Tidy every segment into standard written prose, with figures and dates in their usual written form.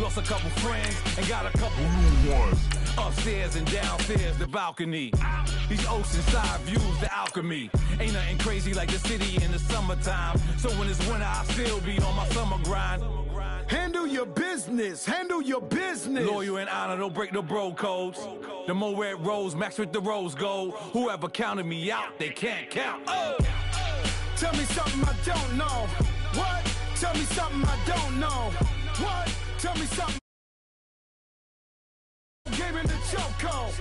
Lost a couple friends and got a couple new ones. Upstairs and downstairs, the balcony. These oceanside views, the alchemy. Ain't nothing crazy like the city in the summertime. So when it's winter, I still be on my summer grind. Handle your business. Handle your business. Loyal and honor, don't break the bro codes. The more red rose, max with the rose gold. Whoever counted me out, they can't count. Oh. Tell me something I don't know. What? Tell me something I don't know. What? Tell me something. Game in the chokehold.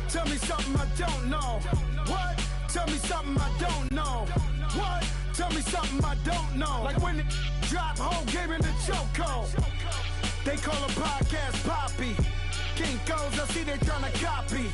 Tell me something I don't know. What? Tell me something I don't know. What? Tell me something I don't know. Like when it drop whole game in the chokehold. They call a podcast Poppy. Kinkos, I see they tryna copy.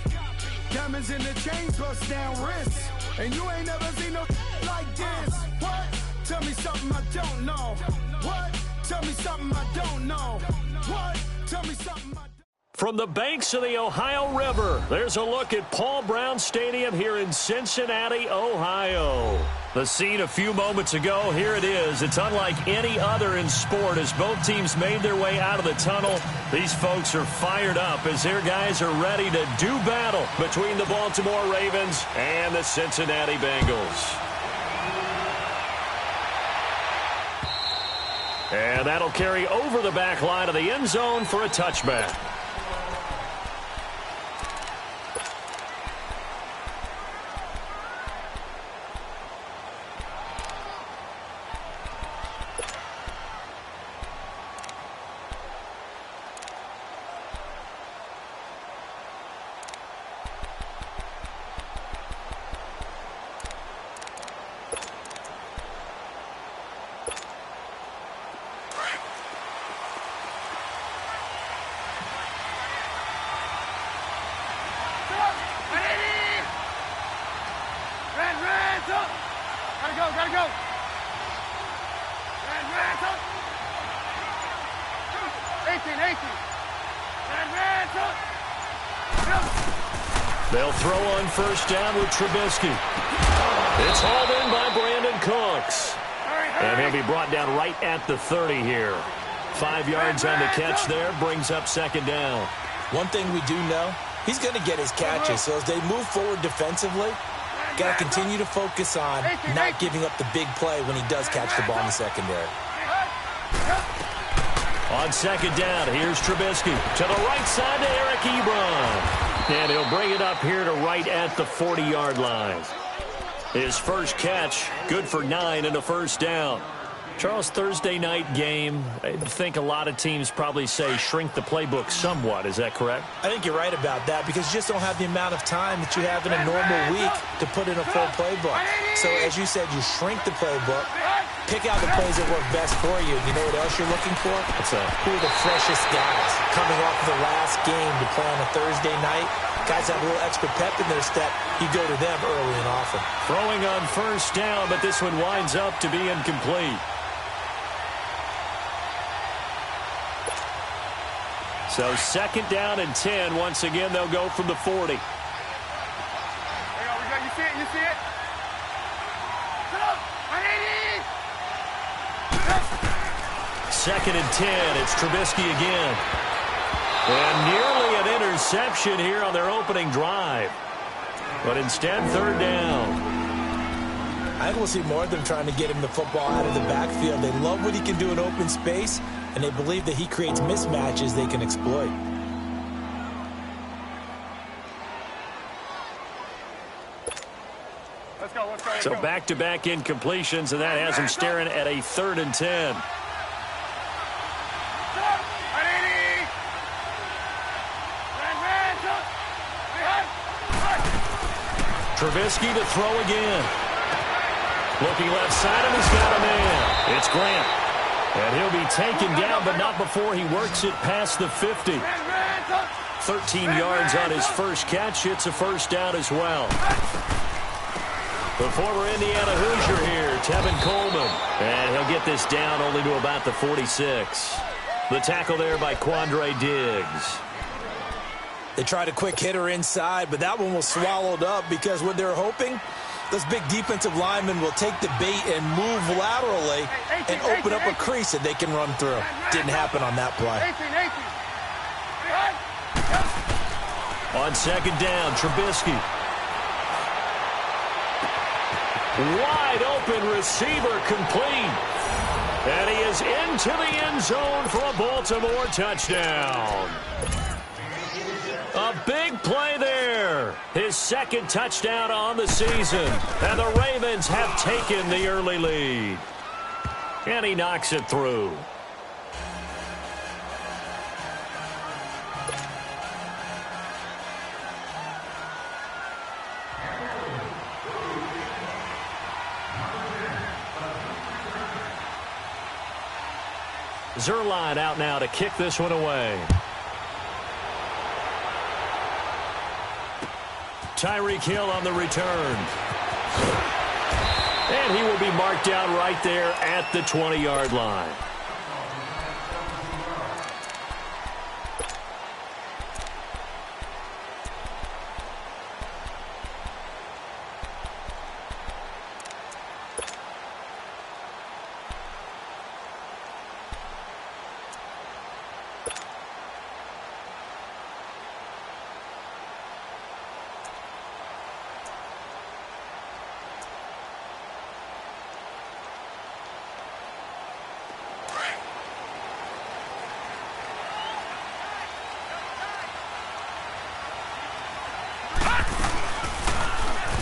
Diamonds in the chains, bust down wrists. And you ain't never seen no like this. What? Tell me something I don't know. What? Tell me something I don't know. What? Tell me something I don't know. From the banks of the Ohio River, there's a look at Paul Brown Stadium here in Cincinnati, Ohio. The scene a few moments ago, here it is. It's unlike any other in sport as both teams made their way out of the tunnel. These folks are fired up as their guys are ready to do battle between the Baltimore Ravens and the Cincinnati Bengals. And that'll carry over the back line of the end zone for a touchback. Gotta go. Ransom. 18. Ransom. They'll throw on first down with Trubisky. It's hauled in by Brandon Cooks. And he'll be brought down right at the 30 here. 5 yards on the catch there, brings up second down. One thing we do know, he's going to get his catches. So as they move forward defensively, got to continue to focus on not giving up the big play when he does catch the ball in the secondary. On second down, here's Trubisky to the right side to Eric Ebron. And he'll bring it up here to right at the 40-yard line. His first catch, good for 9 and a first down. Charles, Thursday night game, I think a lot of teams probably say shrink the playbook somewhat. Is that correct? I think you're right about that because you just don't have the amount of time that you have in a normal week to put in a full playbook. So as you said, you shrink the playbook, pick out the plays that work best for you. You know what else you're looking for? What's that? Who are the freshest guys coming off the last game to play on a Thursday night? Guys have a little extra pep in their step. You go to them early and often. Throwing on first down, but this one winds up to be incomplete. So second down and 10. Once again, they'll go from the 40. You see it? Second and 10. It's Trubisky again. And nearly an interception here on their opening drive. But instead, third down. I think we'll see more of them trying to get him the football out of the backfield. They love what he can do in open space, and they believe that he creates mismatches they can exploit. Let's go. So back-to-back incompletions, and that has him staring at a 3rd and 10. Trubisky to throw again. Looking left side, and he's got a man. It's Grant. And he'll be taken down, but not before he works it past the 50. 13 yards on his first catch. It's a first down as well. The former Indiana Hoosier here, Tevin Coleman. And he'll get this down only to about the 46. The tackle there by Quandre Diggs. They tried a quick hitter inside, but that one was swallowed up because what they're hoping Those big defensive linemen will take the bait and move laterally and open up a crease that they can run through. Didn't happen on that play. 18. On second down, Trubisky. Wide open receiver complete. And he is into the end zone for a Baltimore touchdown. A big play there. His second touchdown on the season. And the Ravens have taken the early lead. And he knocks it through. Zerline out now to kick this one away. Tyreek Hill on the return. And he will be marked down right there at the 20-yard line.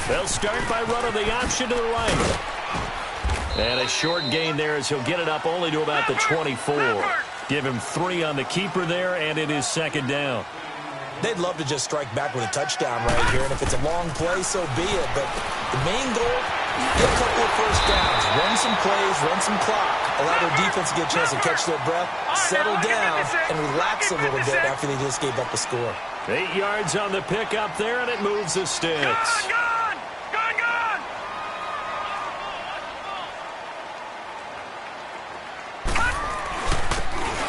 They'll start by running the option to the right. And a short gain there as he'll get it up only to about the 24. Give him 3 on the keeper there, and it is second down. They'd love to just strike back with a touchdown right here, and if it's a long play, so be it. But the main goal, get a couple of first downs, run some plays, run some clock, allow their defense to get a chance to catch their breath, settle down, and relax a little bit after they just gave up a score. 8 yards on the pickup there, and it moves the sticks.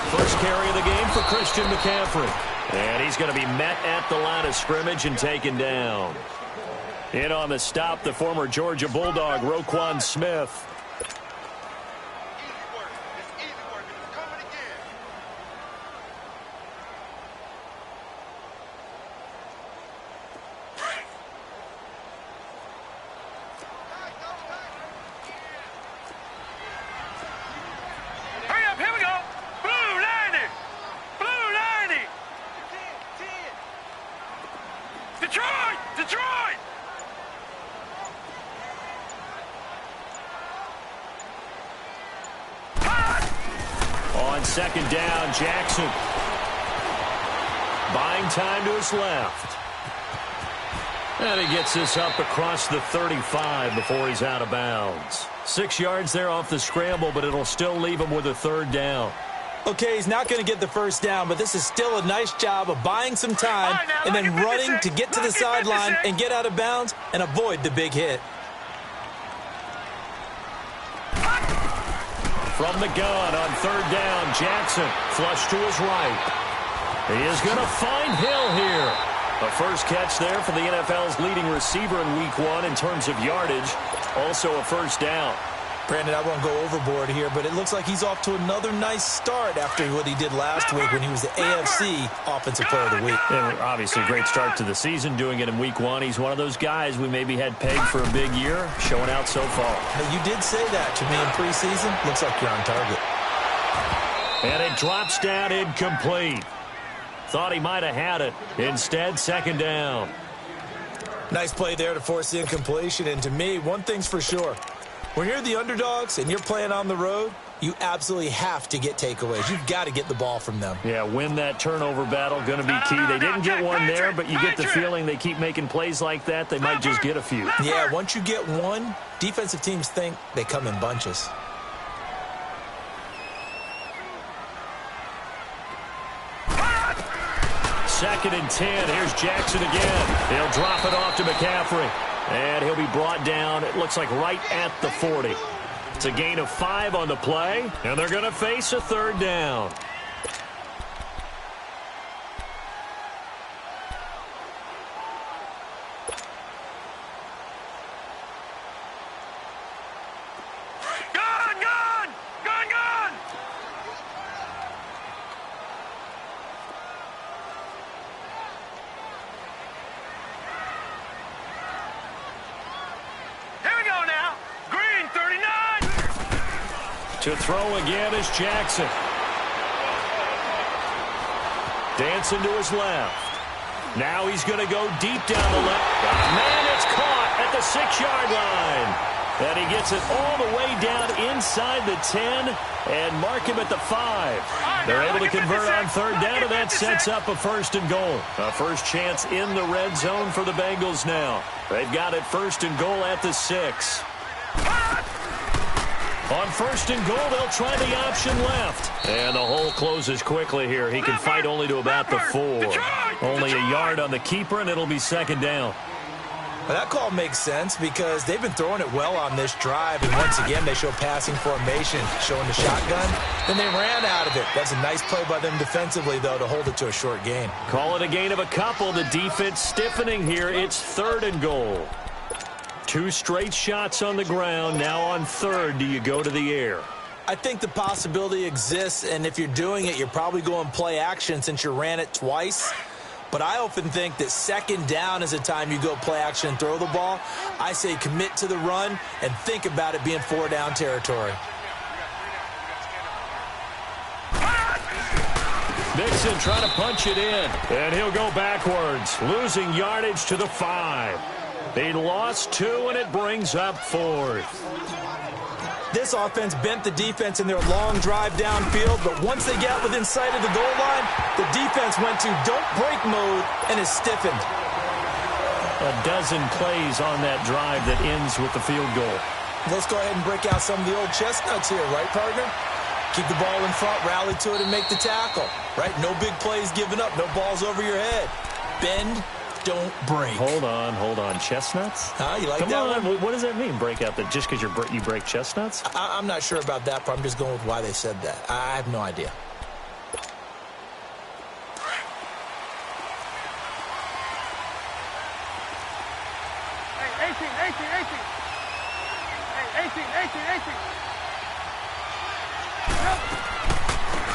First carry of the game for Christian McCaffrey. And he's going to be met at the line of scrimmage and taken down. In on the stop, the former Georgia Bulldog, Roquan Smith. Second down, Jackson. Buying time to his left. And he gets this up across the 35 before he's out of bounds. 6 yards there off the scramble, but it'll still leave him with a third down. Okay, he's not going to get the first down, but this is still a nice job of buying some time and then running to get to the sideline and get out of bounds and avoid the big hit. From the gun on third down, Jackson flush to his right. He is going to find Hill here. A first catch there for the NFL's leading receiver in Week 1 in terms of yardage. Also a first down. Brandon, I won't go overboard here, but it looks like he's off to another nice start after what he did last week when he was the AFC Offensive Player of the Week. And obviously a great start to the season, doing it in Week 1. He's one of those guys we maybe had pegged for a big year, showing out so far. Now, you did say that to me in preseason. Looks like you're on target. And it drops down incomplete. Thought he might have had it. Instead, second down. Nice play there to force the incompletion. And to me, one thing's for sure. When you're the underdogs and you're playing on the road, you absolutely have to get takeaways. You've got to get the ball from them. Yeah, win that turnover battle, going to be key. They didn't get one there, but you get the feeling they keep making plays like that, they might just get a few. Yeah, once you get one, defensive teams think they come in bunches. Second and 10. Here's Jackson again. He'll drop it off to McCaffrey. And he'll be brought down, it looks like right at the 40. It's a gain of 5 on the play, and they're going to face a third down. To throw again is Jackson. Dancing to his left. Now he's going to go deep down the left. Man, it's caught at the 6-yard line. And he gets it all the way down inside the 10 and mark him at the 5. They're able to convert on third down, and that sets up a 1st and goal. A first chance in the red zone for the Bengals now. They've got it 1st and goal at the 6. On 1st and goal, they'll try the option left. And the hole closes quickly here. He can fight only to about the 4. Only a yard on the keeper, and it'll be 2nd down. Well, that call makes sense because they've been throwing it well on this drive, and once again they show passing formation, showing the shotgun. Then they ran out of it. That's a nice play by them defensively, though, to hold it to a short gain. Call it a gain of a couple. The defense stiffening here. It's 3rd and goal. 2 straight shots on the ground. Now on 3rd, do you go to the air? I think the possibility exists, and if you're doing it, you're probably going play action since you ran it twice. But I often think that 2nd down is a time you go play action and throw the ball. I say commit to the run and think about it being 4-down territory. Mixon trying to punch it in, and he'll go backwards, losing yardage to the 5. They lost 2, and it brings up 4th. This offense bent the defense in their long drive downfield, but once they got within sight of the goal line, the defense went to don't break mode and is stiffened. A dozen plays on that drive that ends with the field goal. Let's go ahead and break out some of the old chestnuts here, right, partner? Keep the ball in front, rally to it, and make the tackle, right? No big plays given up, no balls over your head. Bend, don't break. Hold on. Chestnuts? You like Come that on. one? What does that mean, break out? That just because you break chestnuts? I'm not sure about that, but I'm just going with why they said that. I have no idea. Hey, 18.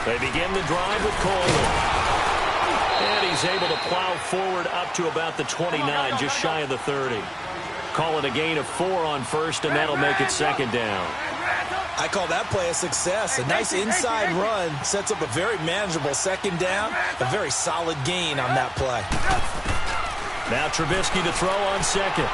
They begin the drive with Coleman. And he's able to plow forward up to about the 29, just shy of the 30. Call it a gain of 4 on 1st, and that'll make it 2nd down. I call that play a success. A nice inside run sets up a very manageable 2nd down, a very solid gain on that play. Now Trubisky to throw on 2nd.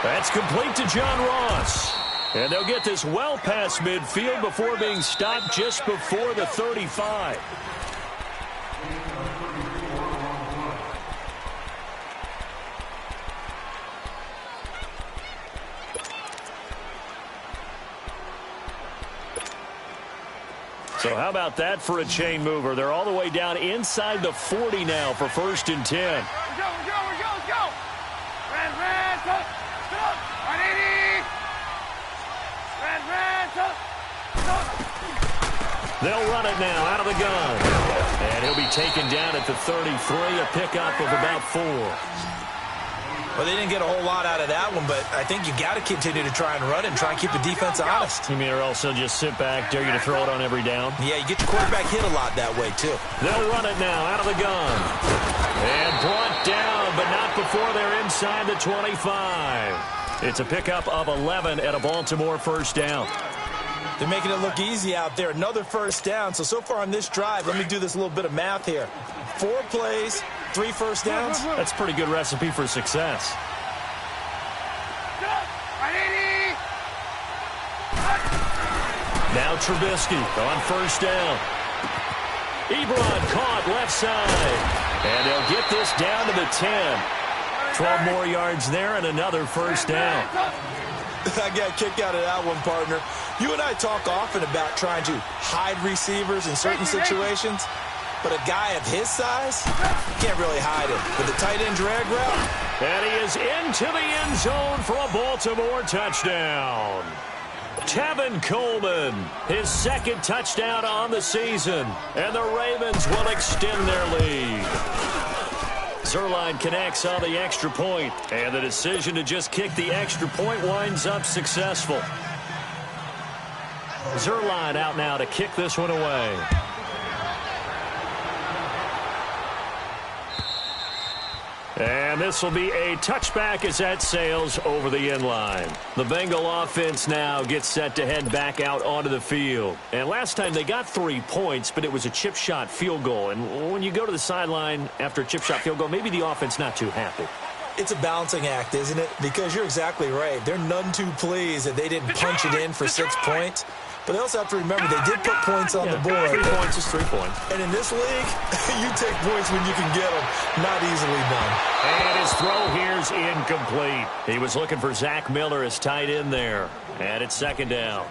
That's complete to John Ross. And they'll get this well past midfield before being stopped just before the 35. So how about that for a chain mover? They're all the way down inside the 40 now for 1st and 10. Let's go. Red, touch. They'll run it now out of the gun. And he'll be taken down at the 33, a pickup of about 4. Well, they didn't get a whole lot out of that one, but I think you got to continue to try and run it and try and keep the defense honest. You mean or else they'll just sit back, dare you to throw it on every down? Yeah, you get your quarterback hit a lot that way, too. They'll run it now out of the gun. And brought down, but not before they're inside the 25. It's a pickup of 11 at a Baltimore 1st down. They're making it look easy out there. Another 1st down. So far on this drive, let me do this little bit of math here. 4 plays, 3 1st downs. That's a pretty good recipe for success. Now Trubisky on 1st down. Ebron caught left side. And they'll get this down to the 10. 12 more yards there and another 1st down. I got a kick out of that one, partner. You and I talk often about trying to hide receivers in certain situations, but a guy of his size can't really hide it. With the tight end drag route. And he is into the end zone for a Baltimore touchdown. Tevin Coleman, his 2nd touchdown on the season, and the Ravens will extend their lead. Zerline connects on the extra point, and the decision to just kick the extra point winds up successful. Zerline out now to kick this one away. And this will be a touchback as that sails over the end line. The Bengal offense now gets set to head back out onto the field. And last time they got 3 points, but it was a chip shot field goal. And when you go to the sideline after a chip shot field goal, maybe the offense not too happy. It's a balancing act, isn't it? Because you're exactly right. They're none too pleased that they didn't punch it in for 6 points. But they also have to remember they did put points on the board. 3 points is 3 points. And in this league, you take points when you can get them. Not easily done. And his throw here's incomplete. He was looking for Zach Miller as tight end there. And it's second down.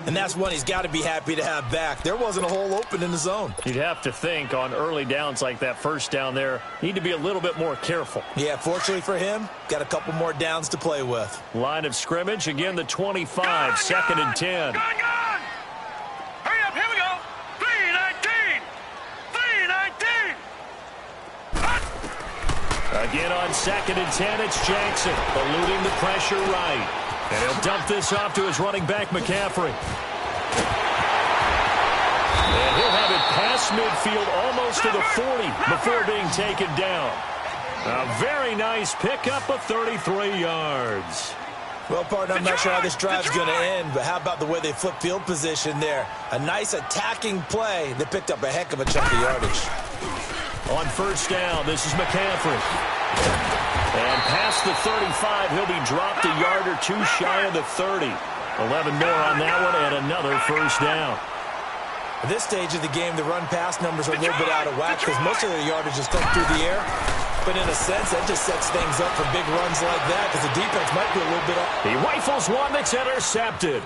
And that's one he's got to be happy to have back. There wasn't a hole open in the zone. You'd have to think on early downs like that first down there, need to be a little bit more careful. Yeah, fortunately for him, got a couple more downs to play with. Line of scrimmage, again the 25, second and 10. Hurry up, here we go. 3-19. 3-19. Again on second and 10, it's Jackson, eluding the pressure right. And he'll dump this off to his running back, McCaffrey. And he'll have it past midfield almost to the 40 before being taken down. A very nice pickup of 33 yards. Well, partner, I'm not sure how this drive's going to end, but how about the way they flip field position there? A nice attacking play that picked up a heck of a chunk of yardage. On first down, this is McCaffrey. And past the 35, he'll be dropped a yard or two shy of the 30. 11 more on that one and another first down. At this stage of the game, the run-pass numbers are a little bit out of whack because most of the yardage has come through the air. But in a sense, that just sets things up for big runs like that because the defense might be a little bit off. He rifles one that's intercepted.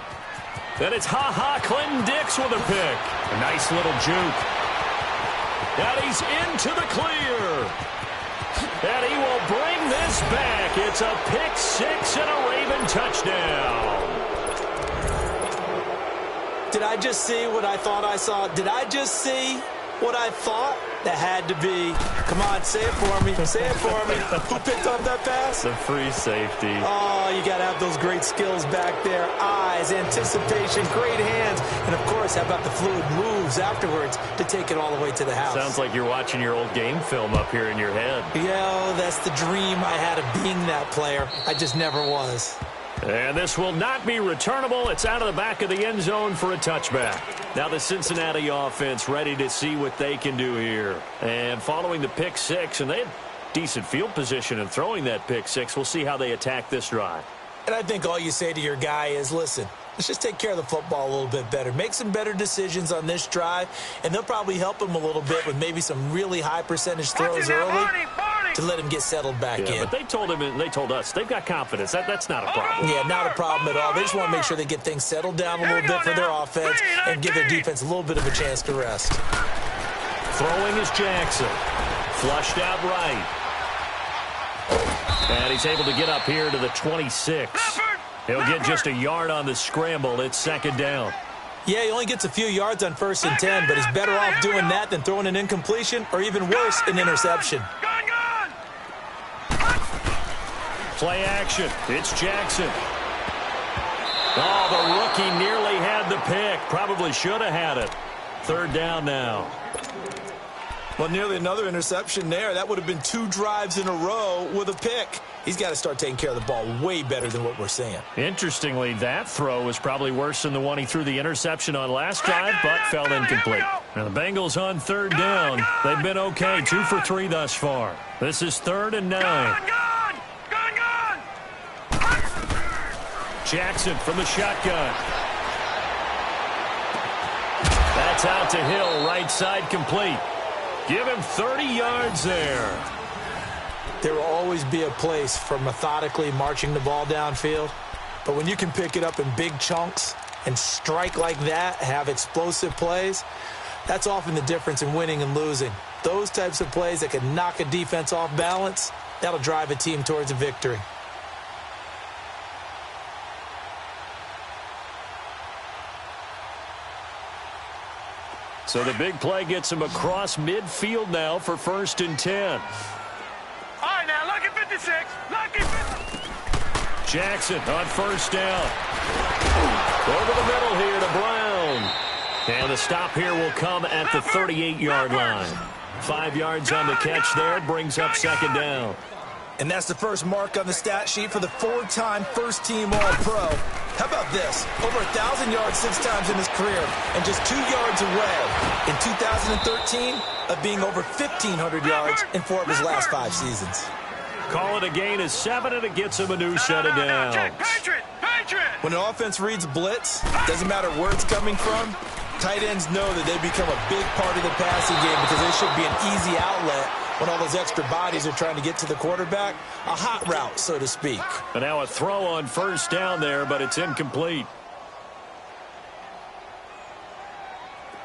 Then it's Clinton Dix with a pick. A nice little juke. And he's into the clear. And he will bring this back. It's a pick six and a Raven touchdown. Did I just see what I thought I saw? Did I just see what I thought? That had to be. Come on, say it for me. Say it for me. Who picked up that pass? The free safety. Oh, you got to have those great skills back there. Eyes, anticipation, great hands. And, of course, how about the fluid moves afterwards to take it all the way to the house? Sounds like you're watching your old game film up here in your head. Yeah, that's the dream I had of being that player. I just never was. And this will not be returnable. It's out of the back of the end zone for a touchback. Now the Cincinnati offense ready to see what they can do here. And following the pick six, and they had decent field position in throwing that pick six. We'll see how they attack this drive. And I think all you say to your guy is, listen, let's just take care of the football a little bit better. Make some better decisions on this drive, and they'll probably help him a little bit with maybe some really high percentage throws early to let him get settled back in. But they told him and they told us they've got confidence. That's not a problem. Yeah, not a problem at all. They just want to make sure they get things settled down a little bit for their offense and give their defense a little bit of a chance to rest. Throwing is Jackson. Flushed out right. And he's able to get up here to the 26. He'll get just a yard on the scramble. It's second down. Yeah, he only gets a few yards on 1st and 10, but he's better off doing that than throwing an incompletion or even worse, an interception. Play action. It's Jackson. Oh, the rookie nearly had the pick. Probably should have had it. Third down now. Well, nearly another interception there. That would have been 2 drives in a row with a pick. He's got to start taking care of the ball way better than what we're seeing. Interestingly, that throw was probably worse than the one he threw the interception on last drive, but fell incomplete. Now the Bengals on third down. They've been okay. 2 for 3 thus far. This is 3rd and 9. Jackson from the shotgun. That's out to Hill, right side complete. Give him 30 yards there. There will always be a place for methodically marching the ball downfield. But when you can pick it up in big chunks and strike like that, have explosive plays, that's often the difference in winning and losing. Those types of plays that can knock a defense off balance, that'll drive a team towards a victory. So the big play gets him across midfield now for 1st and 10. All right, now, lucky 56. Lucky 50. Jackson on 1st down. Over the middle here to Brown. And the stop here will come at the 38-yard line. 5 yards on the catch there. Brings up 2nd down. And that's the first mark on the stat sheet for the 4-time first-team All-Pro. How about this? Over 1,000 yards 6 times in his career, and just 2 yards away in 2013 of being over 1,500 yards in 4 of his last 5 seasons. Call it a gain of 7, and it gets him a new set of downs. Patriot! When an offense reads blitz, doesn't matter where it's coming from, tight ends know that they become a big part of the passing game because they should be an easy outlet when all those extra bodies are trying to get to the quarterback. A hot route, so to speak. And now a throw on first down there, but it's incomplete.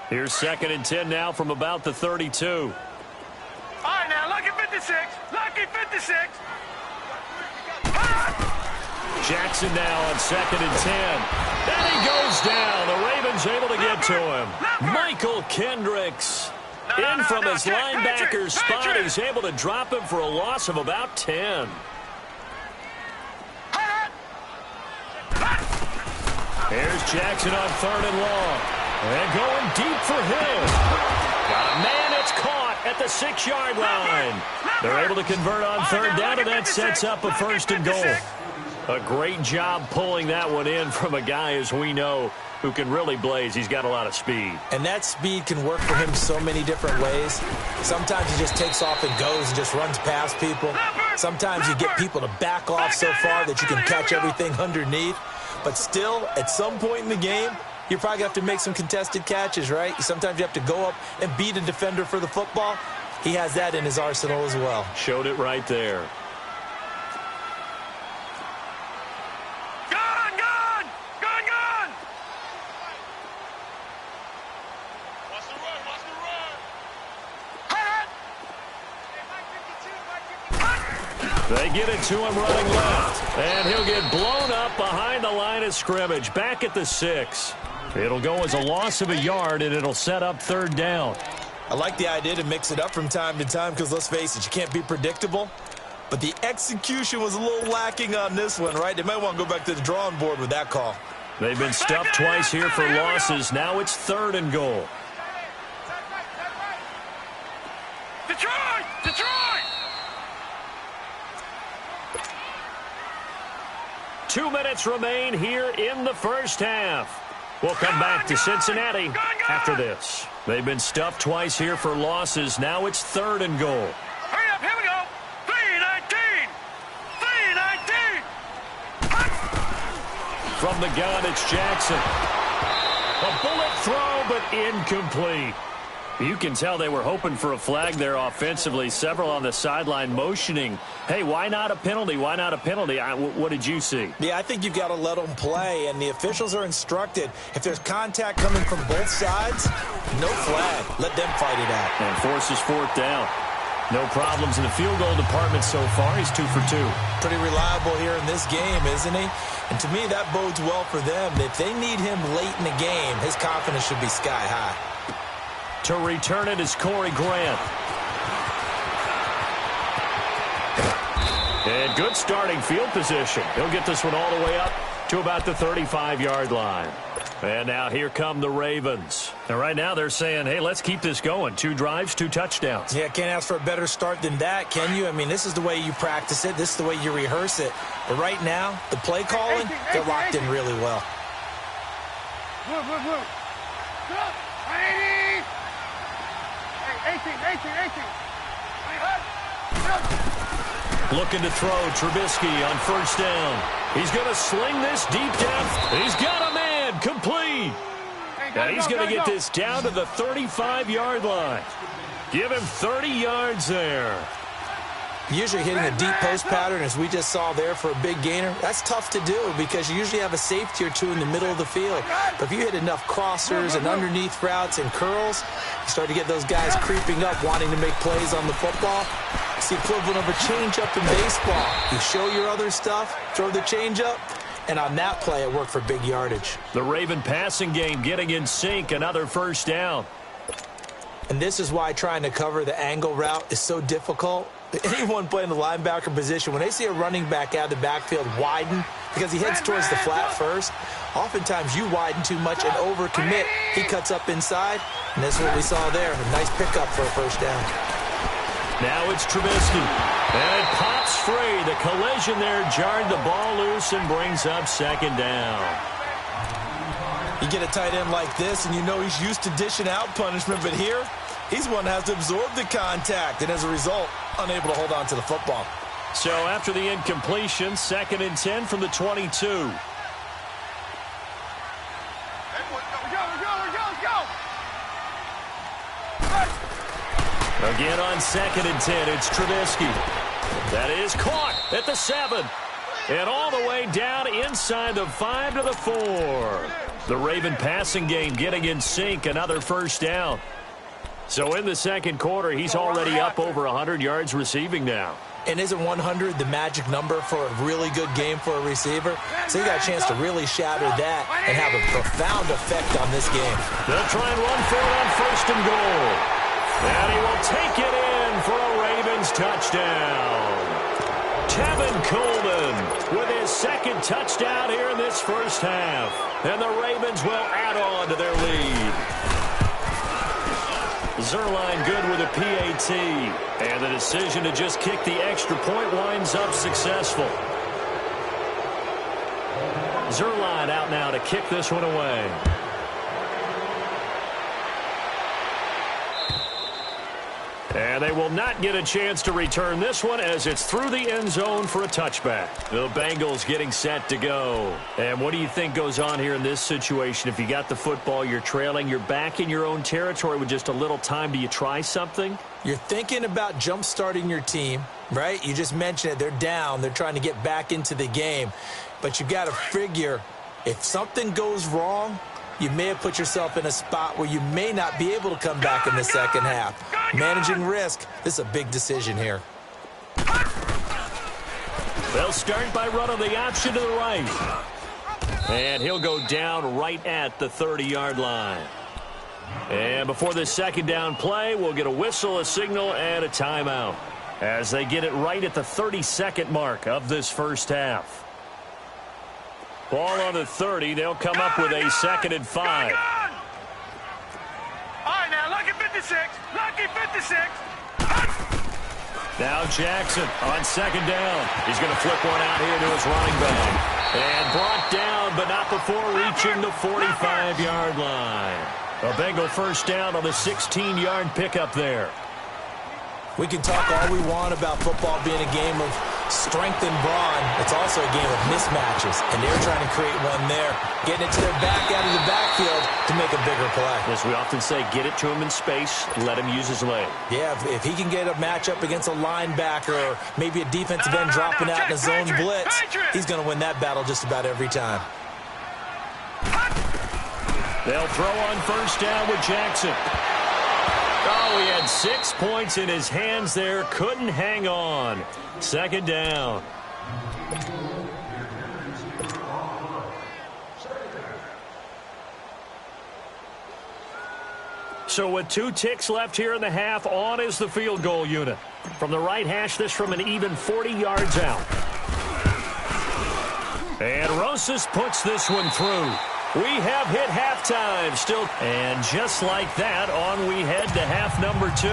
Here's 2nd and 10 now from about the 32. All right, now, lucky 56. Lucky 56. Jackson now on 2nd and 10. And he goes down. The Ravens able to get to him. Michael Kendricks in from his linebacker spot. He's able to drop him for a loss of about 10. Here's Jackson on 3rd and long. And going deep for him. Got a man, it's caught at the 6-yard line. They're able to convert on 3rd down, and that sets up a 1st and goal. A great job pulling that one in from a guy, as we know, who can really blaze. He's got a lot of speed. And that speed can work for him so many different ways. Sometimes he just takes off and goes and just runs past people. Sometimes you get people to back off so far that you can catch everything underneath. But still, at some point in the game, you're probably going to have to make some contested catches, right? Sometimes you have to go up and beat a defender for the football. He has that in his arsenal as well. Showed it right there. They get it to him running left. And he'll get blown up behind the line of scrimmage. Back at the 6. It'll go as a loss of a yard, and it'll set up 3rd down. I like the idea to mix it up from time to time because, let's face it, you can't be predictable. But the execution was a little lacking on this one, right? They might want to go back to the drawing board with that call. They've been stuffed twice here for losses. Now it's 3rd and goal. Detroit! 2 minutes remain here in the first half. We'll come back to Cincinnati after this. They've been stuffed twice here for losses. Now it's 3rd and goal. Hurry up, here we go. 3-19. 3-19. From the gun, it's Jackson. A bullet throw, but incomplete. You can tell they were hoping for a flag there offensively. Several on the sideline motioning, hey, why not a penalty? Why not a penalty? What did you see? Yeah, I think you've got to let them play, and the officials are instructed. If there's contact coming from both sides, no flag. Let them fight it out. And forces 4th down. No problems in the field goal department so far. He's 2 for 2. Pretty reliable here in this game, isn't he? And to me, that bodes well for them. If they need him late in the game, his confidence should be sky high. To return it is Corey Grant. And good starting field position. He'll get this one all the way up to about the 35-yard line. And now here come the Ravens. And right now they're saying, hey, let's keep this going. 2 drives, 2 touchdowns. Yeah, can't ask for a better start than that, can you? I mean, this is the way you practice it. This is the way you rehearse it. But right now, the play calling, they're locked in really well. Move. 18. Looking to throw, Trubisky on first down. He's going to sling this deep down. He's got a man, complete. Now he's going to get this down to the 35-yard line. Give him 30 yards there. Usually hitting a deep post pattern, as we just saw there for a big gainer, that's tough to do because you usually have a safety or 2 in the middle of the field. But if you hit enough crossers and underneath routes and curls, you start to get those guys creeping up, wanting to make plays on the football. It's the equivalent of a changeup in baseball. You show your other stuff, throw the changeup, and on that play, it worked for big yardage. The Raven passing game getting in sync, another first down. And this is why trying to cover the angle route is so difficult. Anyone playing the linebacker position, when they see a running back out of the backfield widen because he heads towards the flat first, oftentimes you widen too much and overcommit. He cuts up inside, and that's what we saw there. A nice pickup for a first down. Now it's Trubisky. And it pops free. The collision there jarred the ball loose and brings up second down. You get a tight end like this, and you know he's used to dishing out punishment, but here, he's one that has to absorb the contact, and as a result, unable to hold on to the football. So after the incompletion, 2nd and 10 from the 22. Again on 2nd and 10, it's Trubisky. That is caught at the 7. And all the way down inside the 5 to the 4. The Raven passing game getting in sync, another first down. So in the second quarter, he's already up over 100 yards receiving now. And isn't 100 the magic number for a really good game for a receiver? So you got a chance to really shatter that and have a profound effect on this game. They'll try and run for it on 1st and goal. And he will take it in for a Ravens touchdown. Tevin Coleman with his 2nd touchdown here in this first half. And the Ravens will add on to their lead. Zerline good with a PAT. And the decision to just kick the extra point winds up successful. Zerline out now to kick this one away. And they will not get a chance to return this one as it's through the end zone for a touchback. The Bengals getting set to go. And what do you think goes on here in this situation? If you got the football, you're trailing, you're back in your own territory with just a little time. Do you try something? You're thinking about jump-starting your team, right? You just mentioned it. They're down. They're trying to get back into the game. But you got to figure if something goes wrong, you may have put yourself in a spot where you may not be able to come back in the second half. Managing risk, this is a big decision here. They'll start by running the option to the right. And he'll go down right at the 30-yard line. And before this second down play, we'll get a whistle, a signal, and a timeout as they get it right at the 32nd mark of this first half. Ball on the 30. They'll come up with a 2nd and 5. All right, now, lucky 56. Lucky 56. Now Jackson on 2nd down. He's going to flip one out here to his running back. And brought down, but not before reaching the 45-yard line. A Bengal first down on the 16-yard pickup there. We can talk all we want about football being a game of strength and brawn. It's also a game of mismatches, and they're trying to create one there, getting it to their back out of the backfield to make a bigger play. As we often say, get it to him in space, let him use his leg. Yeah, if he can get a matchup against a linebacker or maybe a defensive end dropping out in a zone blitz, he's going to win that battle just about every time. They'll throw on first down with Jackson. Oh, he had 6 points in his hands there. Couldn't hang on. 2nd down. So with 2 ticks left here in the half, on is the field goal unit. From the right hash, this from an even 40 yards out. And Rosas puts this one through. We have hit halftime still. And just like that, on we head to half number 2.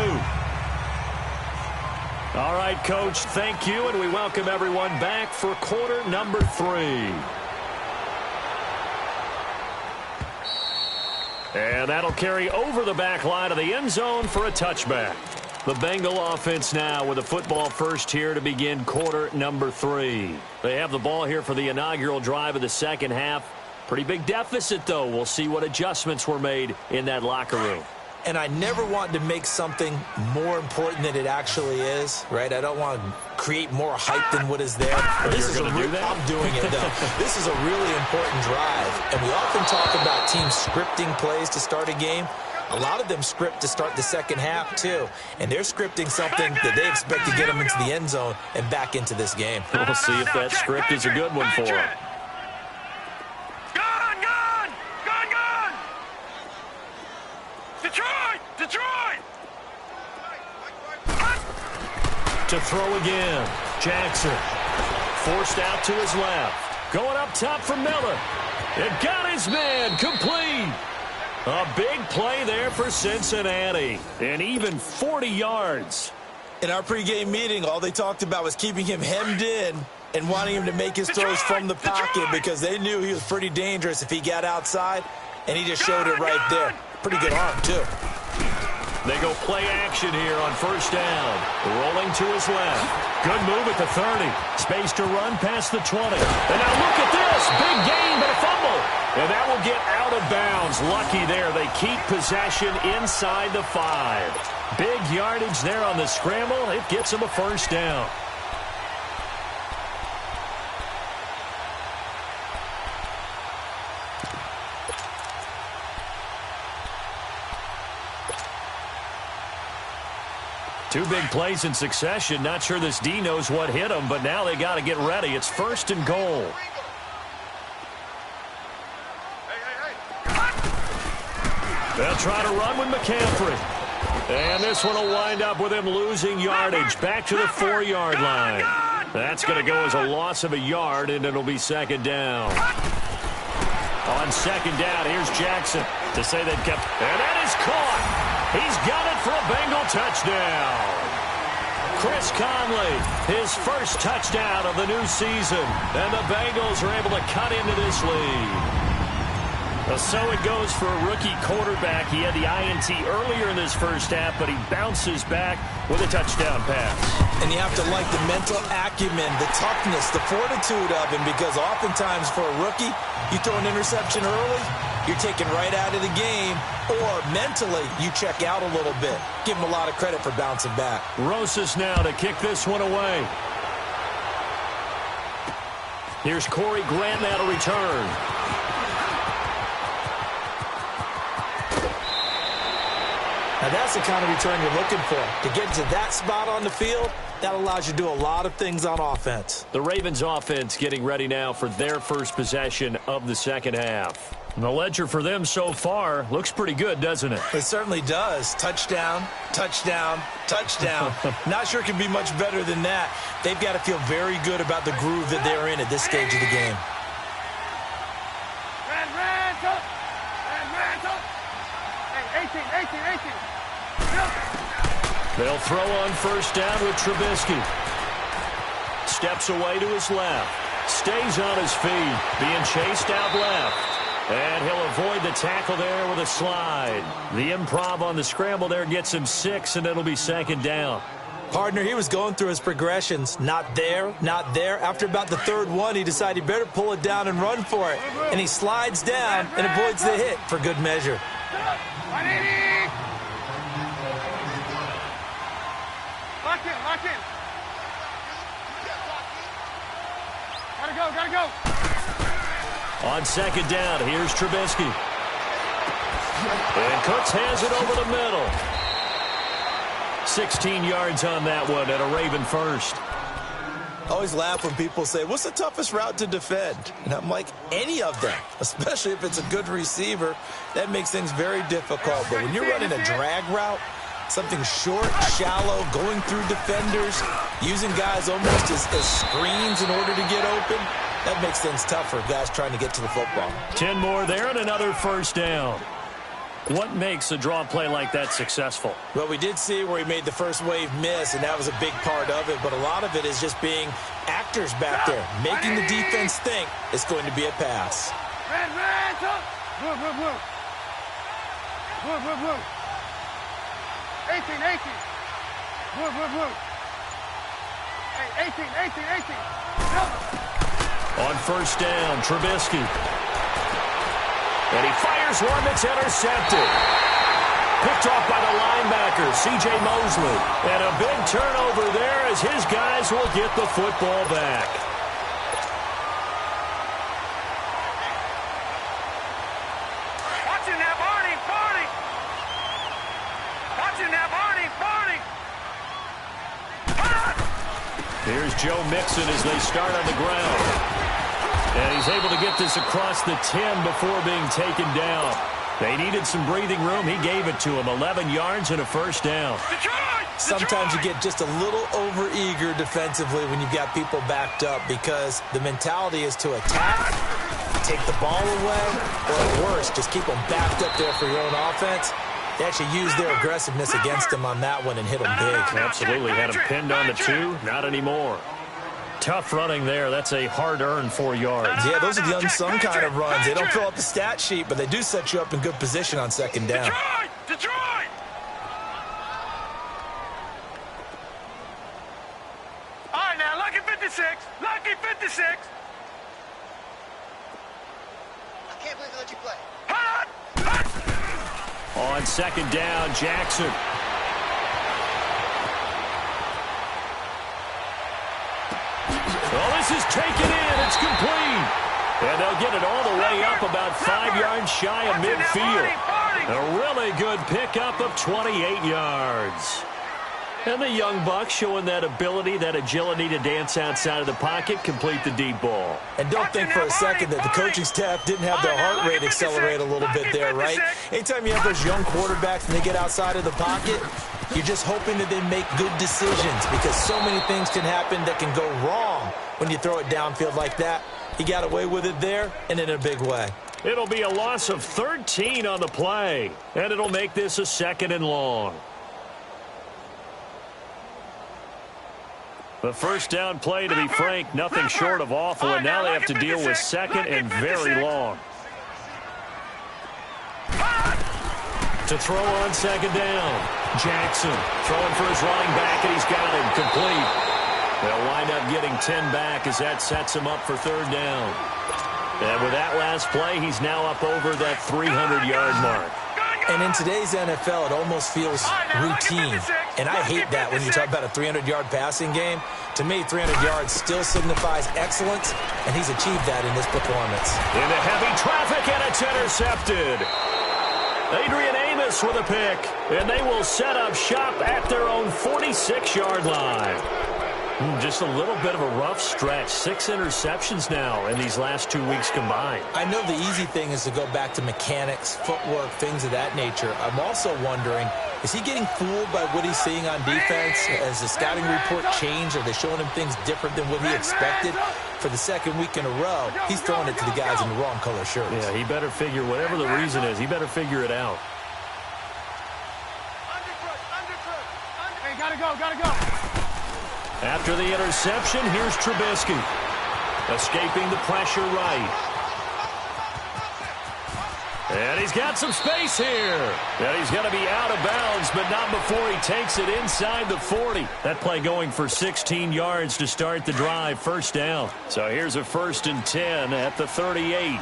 All right, Coach, thank you, and we welcome everyone back for quarter number 3. And that'll carry over the back line of the end zone for a touchback. The Bengal offense now with a football first here to begin quarter number 3. They have the ball here for the inaugural drive of the second half. Pretty big deficit, though. We'll see what adjustments were made in that locker room. And I never want to make something more important than it actually is, right? I don't want to create more hype than what is there. But this is I'm doing it, though. This is a really important drive. And we often talk about teams scripting plays to start a game. A lot of them script to start the second half, too. And they're scripting something that they expect to get them into the end zone and back into this game. We'll see if that script is a good one for them. Detroit! To throw again. Jackson. Forced out to his left. Going up top for Miller. It got his man complete. A big play there for Cincinnati. And even 40 yards. In our pregame meeting, all they talked about was keeping him hemmed in and wanting him to make his throws from the pocket because they knew he was pretty dangerous if he got outside, and he just showed it right there. Pretty good arm, too. They go play action here on first down. Rolling to his left. Good move at the 30. Space to run past the 20. And now look at this. Big gain, but a fumble. And that will get out of bounds. Lucky there. They keep possession inside the 5. Big yardage there on the scramble. It gets them a first down. Two big plays in succession. Not sure this D knows what hit him, but now they got to get ready. It's first and goal. They'll try to run with McCaffrey. And this one will wind up with him losing yardage. Back to the 4-yard line. That's going to go as a loss of a yard, and it'll be second down. On second down, here's Jackson to say they've kept. And that is caught. He's got it for a Bengal touchdown. Chris Conley, his first touchdown of the new season. And the Bengals are able to cut into this lead. So it goes for a rookie quarterback. He had the INT earlier in this first half, but he bounces back with a touchdown pass. And you have to like the mental acumen, the toughness, the fortitude of him, because oftentimes for a rookie, you throw an interception early, you're taken right out of the game, or mentally you check out a little bit. Give him a lot of credit for bouncing back. Rosas now to kick this one away. Here's Corey Grant now to return. Now that's the kind of return you're looking for. To get to that spot on the field, that allows you to do a lot of things on offense. The Ravens offense getting ready now for their first possession of the second half. And the ledger for them so far looks pretty good, doesn't it? It certainly does. Touchdown, touchdown, touchdown. Not sure it can be much better than that. They've got to feel very good about the groove that they're in at this stage of the game. They'll throw on first down with Trubisky. Steps away to his left. Stays on his feet. Being chased out left. And he'll avoid the tackle there with a slide. The improv on the scramble there gets him 6, and it'll be second down. Partner, he was going through his progressions. Not there, not there. After about the third one, he decided he better pull it down and run for it. And he slides down and avoids the hit for good measure. Lock in, lock in. Gotta go. On second down, here's Trubisky. And Cooks has it over the middle. 16 yards on that one and a Raven first. I always laugh when people say, what's the toughest route to defend? And I'm like, any of them, especially if it's a good receiver. That makes things very difficult. But when you're running a drag route, something short, shallow, going through defenders, using guys almost as screens in order to get open, that makes things tough for guys trying to get to the football. 10 more there and another first down. What makes a draw play like that successful? Well, we did see where he made the first wave miss, and that was a big part of it. But a lot of it is just being actors back there, making the defense think it's going to be a pass. Red, blue, blue, blue. Blue, blue, blue. 18. Blue, blue, blue. Hey, 18. On first down, Trubisky. And he fires one that's intercepted. Picked off by the linebacker, C.J. Mosley. And a big turnover there as his guys will get the football back. Watching that Barney. Watching that Barney. Here's Joe Mixon as they start on the ground. And he's able to get this across the 10 before being taken down. They needed some breathing room. He gave it to him. 11 yards and a first down. Sometimes you get just a little over-eager defensively when you've got people backed up because the mentality is to attack, take the ball away, or at worst, just keep them backed up there for your own offense. They actually used their aggressiveness against him on that one and hit him big. Absolutely. Had him pinned on the 2. Not anymore. Tough running there. That's a hard-earned 4 yards. Yeah, those are the unsung kind of runs. They don't fill up the stat sheet, but they do set you up in good position on second down. Detroit! All right, now, lucky 56. Lucky 56. I can't believe they let you play. On second down, Jackson. Well, this is taken in. It's complete. And they'll get it all the way up about 5 yards shy of midfield. A really good pickup of 28 yards. And the young buck showing that ability, that agility to dance outside of the pocket, complete the deep ball. And don't think for a second that the coaching staff didn't have their heart rate accelerate a little bit there, right? Anytime you have those young quarterbacks and they get outside of the pocket, you're just hoping that they make good decisions because so many things can happen that can go wrong when you throw it downfield like that. He got away with it there and in a big way. It'll be a loss of 13 on the play, and it'll make this a 2nd and long. The first down play, to be frank, nothing short of awful, and now they have to deal with 2nd and very long. To throw on 2nd down, Jackson throwing for his running back, and he's got him complete. They'll wind up getting 10 back as that sets him up for 3rd down. And with that last play, he's now up over that 300-yard mark. And in today's NFL, it almost feels routine. And I hate that when you talk about a 300-yard passing game. To me, 300 yards still signifies excellence, and he's achieved that in this performance. Into heavy traffic, and it's intercepted. Adrian Amos with a pick, and they will set up shop at their own 46-yard line. Just a little bit of a rough stretch. 6 interceptions now in these last 2 weeks combined. I know the easy thing is to go back to mechanics, footwork, things of that nature. I'm also wondering, is he getting fooled by what he's seeing on defense? Has the scouting report changed? Are they showing him things different than what he expected? For the 2nd week in a row, he's throwing it to the guys in the wrong color shirts. Yeah, he better figure, whatever the reason is, he better figure it out. Hey, gotta go. After the interception, here's Trubisky. Escaping the pressure right. And he's got some space here. And he's going to be out of bounds, but not before he takes it inside the 40. That play going for 16 yards to start the drive, 1st down. So here's a 1st and 10 at the 38.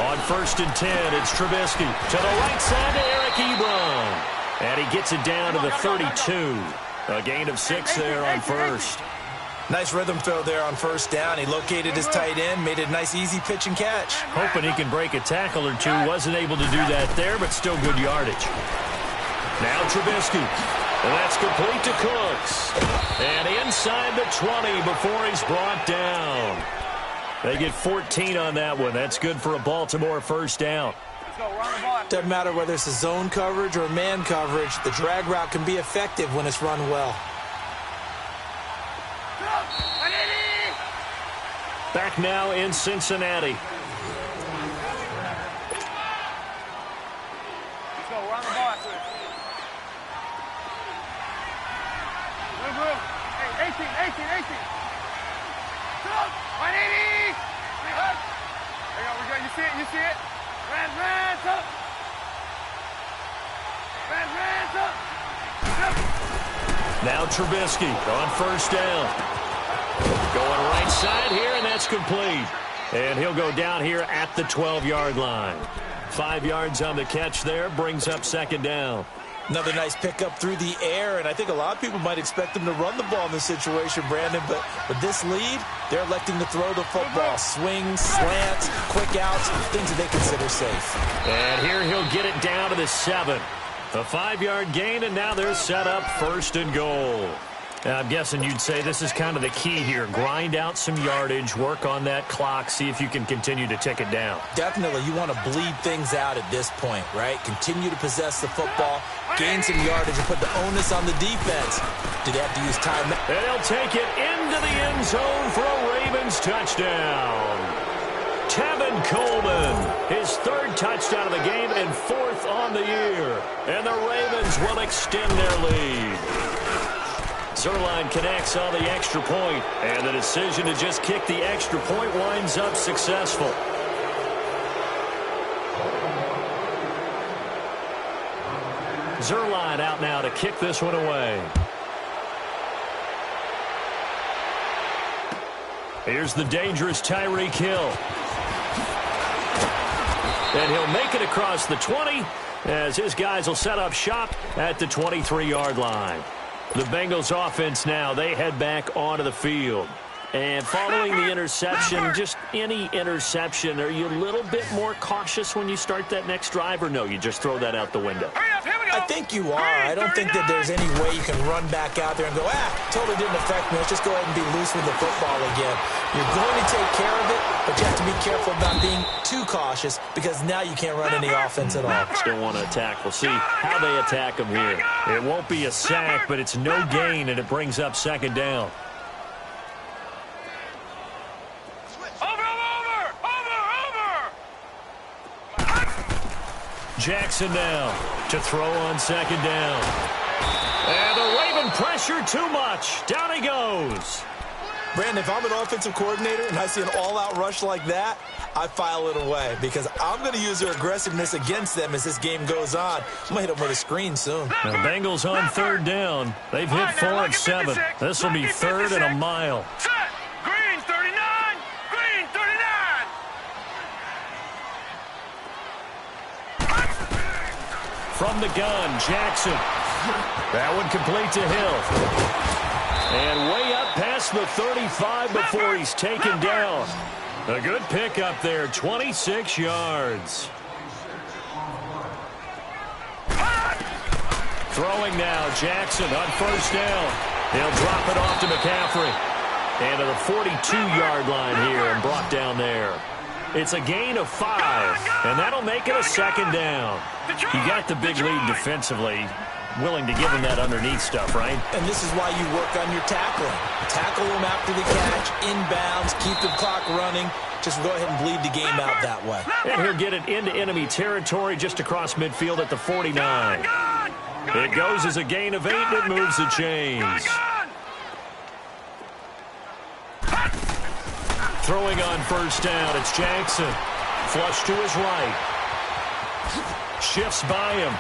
On 1st and 10, it's Trubisky to the right side to Eric Ebron. And he gets it down to the 32. A gain of 6 there on 1st. Nice rhythm throw there on 1st down. He located his tight end, made it a nice easy pitch and catch. Hoping he can break a tackle or two. Wasn't able to do that there, but still good yardage. Now Trubisky. And that's complete to Cooks. And inside the 20 before he's brought down. They get 14 on that one. That's good for a Baltimore 1st down. Doesn't matter whether it's a zone coverage or man coverage. The drag route can be effective when it's run well. Back now in Cincinnati. You see it? Rands up. Rands up. Now Trubisky on 1st down. Going right side here, and that's complete. And he'll go down here at the 12-yard line. 5 yards on the catch there, brings up 2nd down. Another nice pickup through the air, and I think a lot of people might expect him to run the ball in this situation, Brandon, but with this lead, they're electing to throw the football. Swings, slants, quick outs, things that they consider safe. And here he'll get it down to the 7. A 5-yard gain, and now they're set up 1st and goal. I'm guessing you'd say this is kind of the key here. Grind out some yardage, work on that clock, see if you can continue to tick it down. Definitely. You want to bleed things out at this point, right? Continue to possess the football, gain some yardage, and put the onus on the defense. Do they have to use time? And he'll take it into the end zone for a Ravens touchdown. Tevin Coleman, his third touchdown of the game and fourth on the year. And the Ravens will extend their lead. Zerline connects on the extra point, and the decision to just kick the extra point winds up successful. Zerline out now to kick this one away. Here's the dangerous Tyreek Hill. And he'll make it across the 20 as his guys will set up shop at the 23-yard line. The Bengals offense now, they head back onto the field. And following the interception, just any interception, are you a little bit more cautious when you start that next drive, or no, you just throw that out the window? I think you are. I don't think that there's any way you can run back out there and go, totally didn't affect me. Let's just go ahead and be loose with the football again. You're going to take care of it, but you have to be careful about being too cautious because now you can't run any offense at all. Still want to attack. We'll see how they attack him here. It won't be a sack, but it's no gain, and it brings up second down. Jackson now to throw on second down. And the Raven pressure too much. Down he goes. Brandon, if I'm an offensive coordinator and I see an all-out rush like that, I file it away because I'm going to use their aggressiveness against them as this game goes on. I'm going to hit them with a screen soon. The Bengals on third down. They've hit 4 of 7. This will be third and a mile. Green 39. Green 39. From the gun, Jackson. That one complete to Hill. And way up past the 35 before he's taken down. A good pickup there, 26 yards. Throwing now, Jackson on first down. He'll drop it off to McCaffrey. And to the 42-yard line here and brought down there. It's a gain of 5, and that'll make it a second down. You got the big lead defensively. Willing to give him that underneath stuff, right? And this is why you work on your tackling. Tackle him after the catch, inbounds, keep the clock running. Just go ahead and bleed the game out that way. And he'll get it into enemy territory just across midfield at the 49. It goes as a gain of 8, and it moves the chains. Throwing on first down, it's Jackson. Flush to his right. Shifts by him.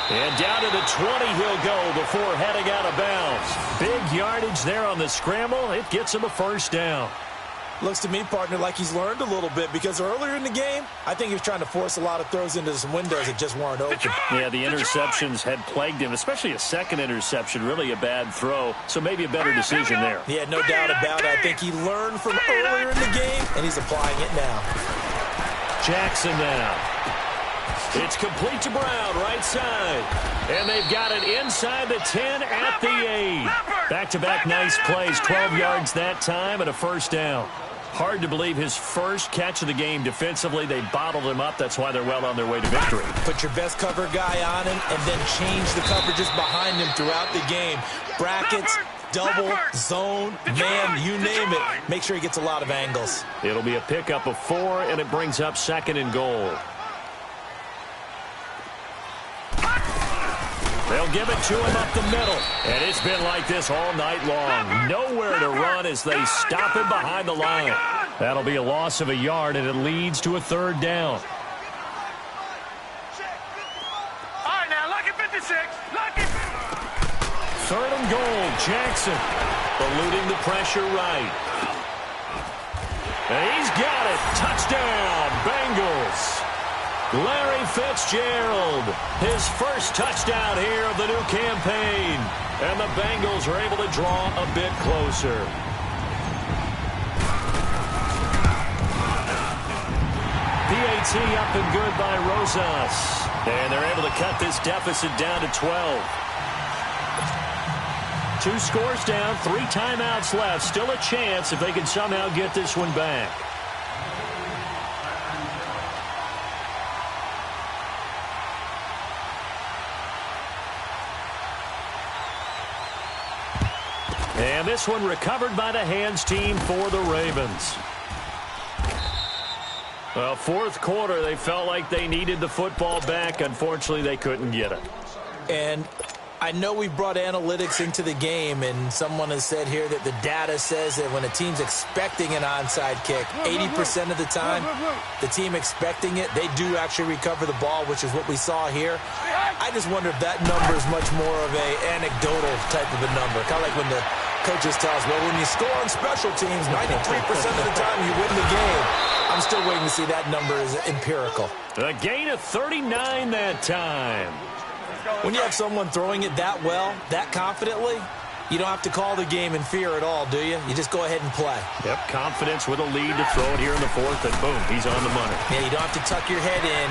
And down to the 20 he'll go before heading out of bounds. Big yardage there on the scramble. It gets him a first down. Looks to me, partner, like he's learned a little bit because earlier in the game, I think he was trying to force a lot of throws into some windows that just weren't open. Yeah, the interceptions had plagued him, especially a second interception, really a bad throw. So maybe a better decision there. Yeah, no doubt about it. I think he learned from earlier in the game, and he's applying it now. Jackson now. It's complete to Brown, right side. And they've got it inside the 10 at the 8. Back-to-back nice plays, 12 yards that time and a first down. Hard to believe his first catch of the game defensively. They bottled him up. That's why they're well on their way to victory. Put your best cover guy on him and then change the coverages behind him throughout the game. Brackets, double, zone, man, you name it. Make sure he gets a lot of angles. It'll be a pickup of 4, and it brings up second and goal. They'll give it to him up the middle. And it's been like this all night long. Nowhere to run as they stop him behind the line. That'll be a loss of a yard, and it leads to a third down. All right, now, lucky 56. Lucky. Third and goal, Jackson. Eluding the pressure right. And he's got it. Touchdown, Bengals. Larry Fitzgerald, his first touchdown here of the new campaign. And the Bengals are able to draw a bit closer. PAT up and good by Rosas. And they're able to cut this deficit down to 12. 2 scores down, 3 timeouts left. Still a chance if they can somehow get this one back. And this one recovered by the hands team for the Ravens. Well, fourth quarter, they felt like they needed the football back. Unfortunately, they couldn't get it. And I know we brought analytics into the game, and someone has said here that the data says that when a team's expecting an onside kick, 80% of the time, the team expecting it, they do actually recover the ball, which is what we saw here. I just wonder if that number is much more of a anecdotal type of a number, kind of like when the coaches tell us, well, when you score on special teams, 93% of the time you win the game. I'm still waiting to see that number is empirical. A gain of 39 that time. When you have someone throwing it that well, that confidently, you don't have to call the game in fear at all, do you? You just go ahead and play. Yep, confidence with a lead to throw it here in the fourth, and boom, he's on the money. Yeah, you don't have to tuck your head in.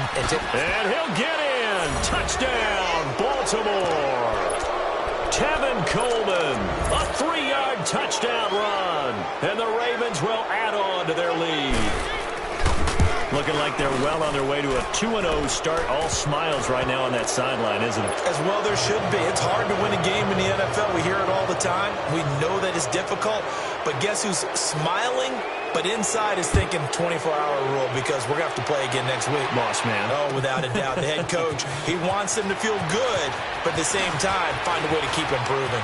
And he'll get in. Touchdown, Baltimore. Tevin Coleman, a 3-yard touchdown run. And the Ravens will add on to their lead. Looking like they're well on their way to a 2-0 start. All smiles right now on that sideline, isn't it? As well there should be. It's hard to win a game in the NFL. We hear it all the time. We know that it's difficult. But guess who's smiling? But inside is thinking 24-hour rule because we're going to have to play again next week. Boss man. Oh, without a doubt. The head coach, he wants them to feel good, but at the same time, find a way to keep improving.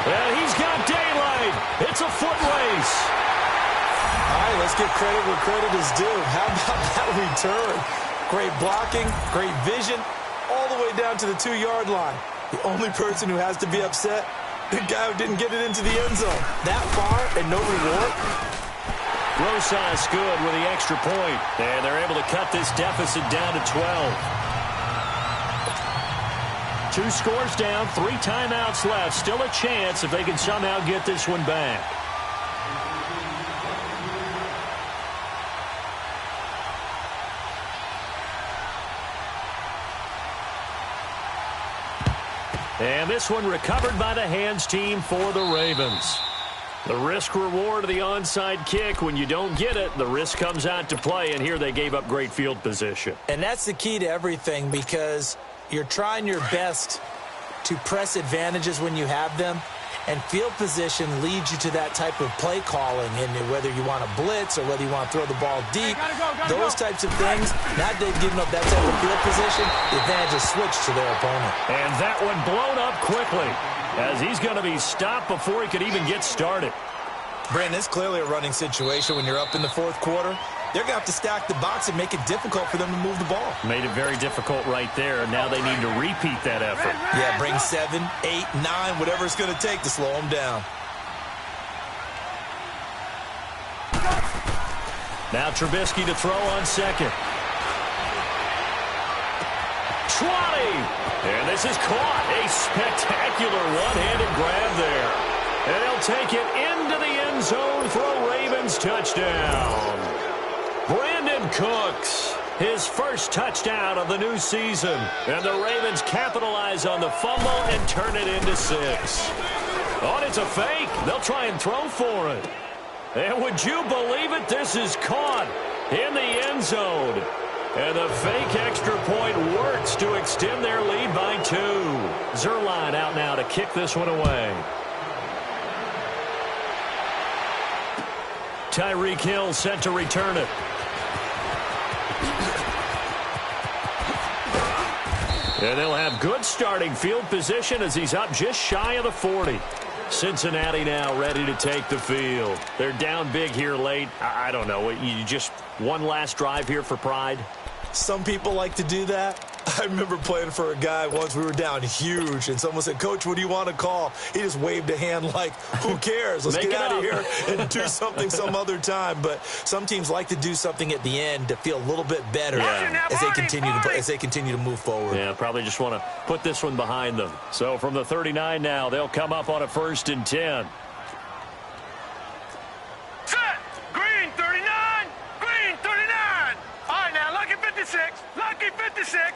Well, he's got daylight. It's a foot race. All right, let's give credit where credit is due. How about that return? Great blocking, great vision, all the way down to the 2-yard line. The only person who has to be upset, the guy who didn't get it into the end zone. That far and no reward. Rosas good with the extra point. And they're able to cut this deficit down to 12. 2 scores down, 3 timeouts left. Still a chance if they can somehow get this one back. And this one recovered by the hands team for the Ravens. The risk-reward of the onside kick, when you don't get it, the risk comes out to play, and here they gave up great field position. And that's the key to everything because you're trying your best to press advantages when you have them, and field position leads you to that type of play calling, and whether you want to blitz or whether you want to throw the ball deep, those types of things, now that they've given up that type of field position, the advantage is switched to their opponent. And that one blown up quickly as he's going to be stopped before he could even get started. Brandon, it's clearly a running situation when you're up in the fourth quarter. They're going to have to stack the box and make it difficult for them to move the ball. Made it very difficult right there. Now they need to repeat that effort. Yeah, bring 7, 8, 9, whatever it's going to take to slow them down. Now Trubisky to throw on second. 20. And this is caught. A spectacular one-handed grab there. And they'll take it into the end zone for a Ravens touchdown. Brandon Cooks, his first touchdown of the new season. And the Ravens capitalize on the fumble and turn it into 6. Oh, it's a fake. They'll try and throw for it. And would you believe it? This is caught in the end zone. And the fake extra point works to extend their lead by 2. Zuerlein out now to kick this one away. Tyreek Hill set to return it. And they'll have good starting field position as he's up just shy of the 40. Cincinnati now ready to take the field. They're down big here late. I don't know. You just one last drive here for pride? Some people like to do that. I remember playing for a guy once. We were down huge, and someone said, "Coach, what do you want to call?" He just waved a hand like, who cares? Let's get out of here and do something some other time. But some teams like to do something at the end to feel a little bit better as they continue to move forward. Yeah, probably just want to put this one behind them. So from the 39 now, they'll come up on a 1st and 10. Set! Green 39! Green 39! All right, now, lucky 56. Lucky 56.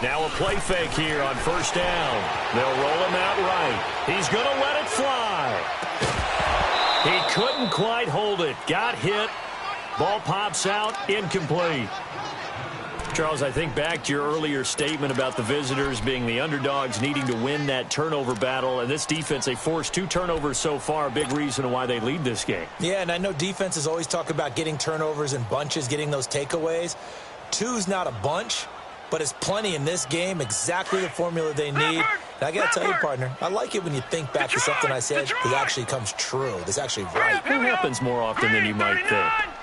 Now a play fake here on 1st down. They'll roll him out right. He's going to let it fly. He couldn't quite hold it. Got hit. Ball pops out. Incomplete. Charles, I think back to your earlier statement about the visitors being the underdogs needing to win that turnover battle. And this defense, they forced 2 turnovers so far, a big reason why they lead this game. Yeah, and I know defenses always talk about getting turnovers in bunches, getting those takeaways. 2's not a bunch, but it's plenty in this game, exactly the formula they need. And I got to tell you, partner, I like it when you think back to something I said that actually comes true. That's actually right. It happens more often than you might think.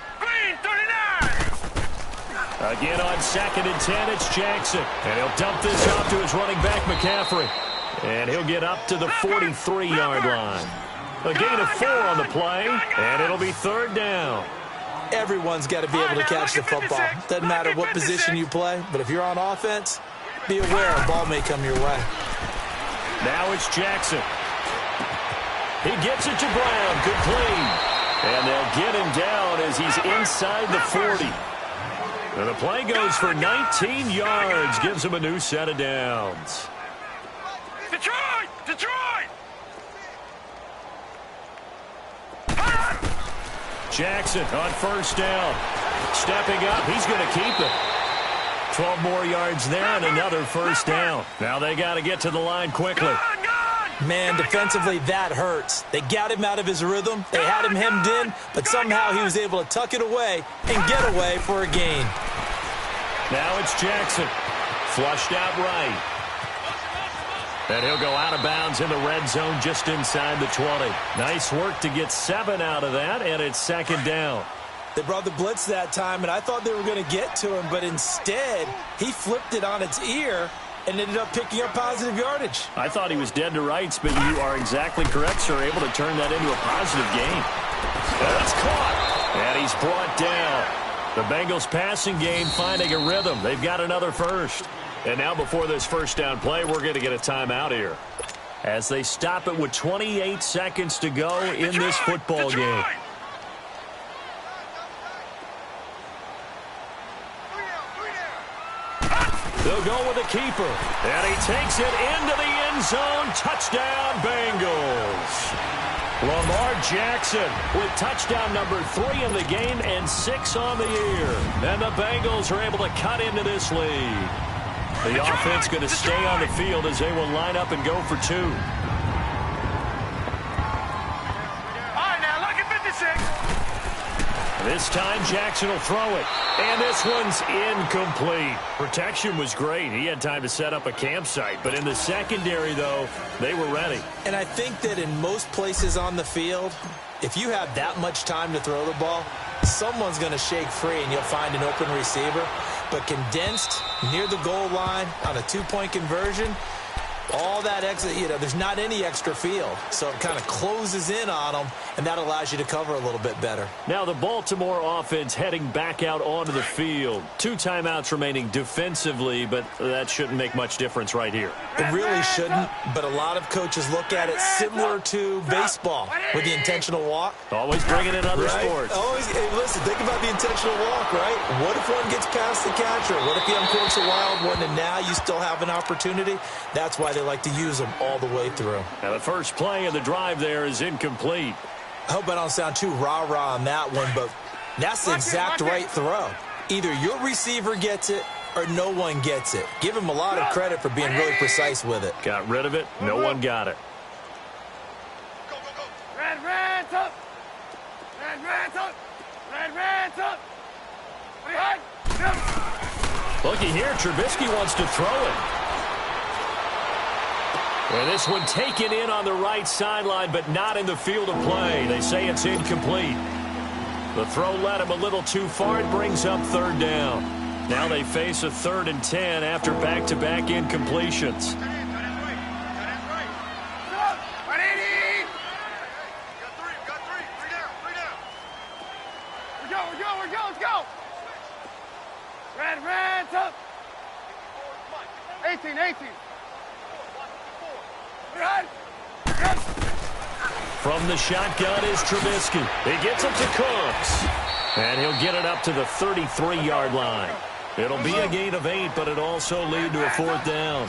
Again on 2nd and 10, it's Jackson. And he'll dump this off to his running back, McCaffrey. And he'll get up to the 43-yard line. A gain of 4 on the play, and it'll be 3rd down. Everyone's got to be able to catch the football. Doesn't matter what position you play, but if you're on offense, be aware a ball may come your way. Now it's Jackson. He gets it to Brown, complete. And they'll get him down as he's inside the 40. And the play goes for 19 yards, gives him a new set of downs. Detroit! Detroit! Jackson on 1st down. Stepping up, he's going to keep it. 12 more yards there and another 1st down. Now they got to get to the line quickly. Man, defensively, that hurts. They got him out of his rhythm. They had him hemmed in, but somehow he was able to tuck it away and get away for a gain. Now it's Jackson. Flushed out right. And he'll go out of bounds in the red zone just inside the 20. Nice work to get 7 out of that, and it's 2nd down. They brought the blitz that time, and I thought they were going to get to him, but instead, he flipped it on its ear and ended up picking up positive yardage. I thought he was dead to rights, but you are exactly correct, sir. Able to turn that into a positive gain. That's caught. And he's brought down. The Bengals passing game finding a rhythm. They've got another 1st. And now before this 1st down play, we're going to get a timeout here. As they stop it with 28 seconds to go in this football game. They'll go with a keeper. And he takes it into the end zone. Touchdown, Bengals. Lamar Jackson with touchdown number 3 in the game and 6 on the year. And the Bengals are able to cut into this lead. The offense going to stay on the field as they will line up and go for 2. All right, now, look at 56. This time, Jackson will throw it. And this one's incomplete. Protection was great. He had time to set up a campsite. But in the secondary, though, they were ready. And I think that in most places on the field, if you have that much time to throw the ball, someone's going to shake free and you'll find an open receiver. But condensed near the goal line on a 2-point conversion, all that extra, there's not any extra field. So it kind of closes in on them, and that allows you to cover a little bit better. Now the Baltimore offense heading back out onto the field. 2 timeouts remaining defensively, but that shouldn't make much difference right here. It really shouldn't, but a lot of coaches look at it similar to baseball with the intentional walk. Always bringing in other sports. Always, hey, listen, think about the intentional walk, right? What if one gets past the catcher? What if he uncorks a wild one and now you still have an opportunity? That's why they like to use them all the way through. Now the first play of the drive there is incomplete. I hope I don't sound too rah-rah on that one, but that's the exact right throw. Either your receiver gets it or no one gets it. Give him a lot of credit for being really precise with it. Got rid of it. No one got it. Go, go, go. Red up. Red up. Looky here, Trubisky wants to throw it. And this one taken in on the right sideline, but not in the field of play. They say it's incomplete. The throw led him a little too far. It brings up 3rd down. Now they face a 3rd and 10 after back-to-back incompletions. Let's go. Red up. 18. From the shotgun is Trubisky. He gets it to Cooks. And he'll get it up to the 33-yard line. It'll be a gain of 8, but it also lead to a 4th down.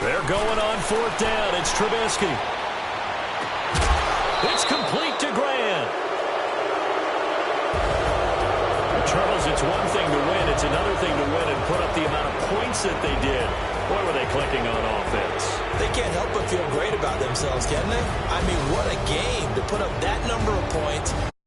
They're going on 4th down. It's Trubisky. It's complete to Grant. it's one thing to win. It's another thing to win and put up the amount of points that they did. Boy, were they clicking on offense. They can't help but feel great about themselves, can they? I mean, what a game to put up that number of points.